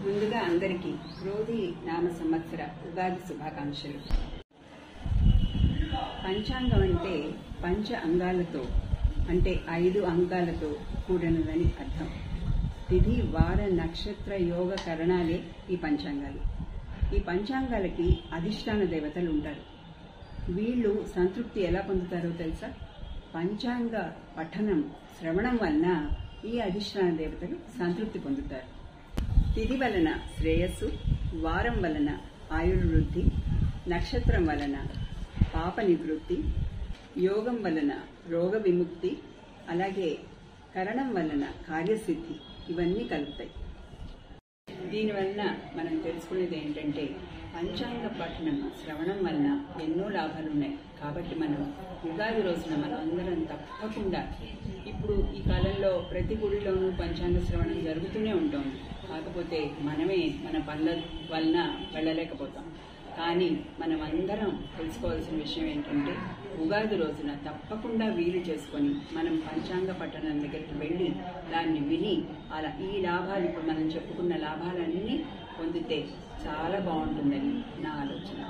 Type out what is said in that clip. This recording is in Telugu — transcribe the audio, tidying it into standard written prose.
ముందుగా అందరికీ క్రోధి నామ సంవత్సర ఉగాది శుభాకాంక్షలు. పంచాంగం అంటే పంచ అంగాలతో అంటే 5 అంగాలతో కూడినదని అర్థం. తిథి వార నక్షత్ర యోగ కరణాలే ఈ పంచాంగాలు. ఈ పంచాంగాలకి అధిష్టాన దేవతలు ఉంటారు. వీళ్ళు సంతృప్తి ఎలా పొందుతారో తెలుసా? పంచాంగ పఠనం శ్రవణం వలన ఈ అధిష్టాన దేవతలు సంతృప్తి పొందుతారు. తిథి వలన శ్రేయస్సు, వారం వలన ఆయుర్వృద్ధి, నక్షత్రం వలన పాప నివృత్తి, యోగం వలన రోగ విముక్తి, అలాగే కరణం వలన కార్యసిద్ధి ఇవన్నీ కలుగుతాయి. దీనివలన మనం తెలుసుకునేది ఏంటంటే పంచాంగ పఠనం శ్రవణం వలన ఎన్నో లాభాలు ఉన్నాయి. కాబట్టి మనం ఉగాది రోజున మనం అందరం తప్పకుండా, ఇప్పుడు ఈ కాలంలో ప్రతి గుడిలోనూ పంచాంగ శ్రవణం జరుగుతూనే ఉంటుంది. కాకపోతే మనమే మన పనుల వలన వెళ్ళలేకపోతాం. కానీ మనం అందరం తెలుసుకోవాల్సిన విషయం ఏంటంటే ఉగాది రోజున తప్పకుండా వీలు చేసుకొని మనం పంచాంగ పఠనం దగ్గరికి వెళ్ళి దాన్ని విని అలా ఈ లాభాలు, ఇప్పుడు మనం చెప్పుకున్న లాభాలన్నీ పొందితే చాలా బాగుంటుందని నా ఆలోచన.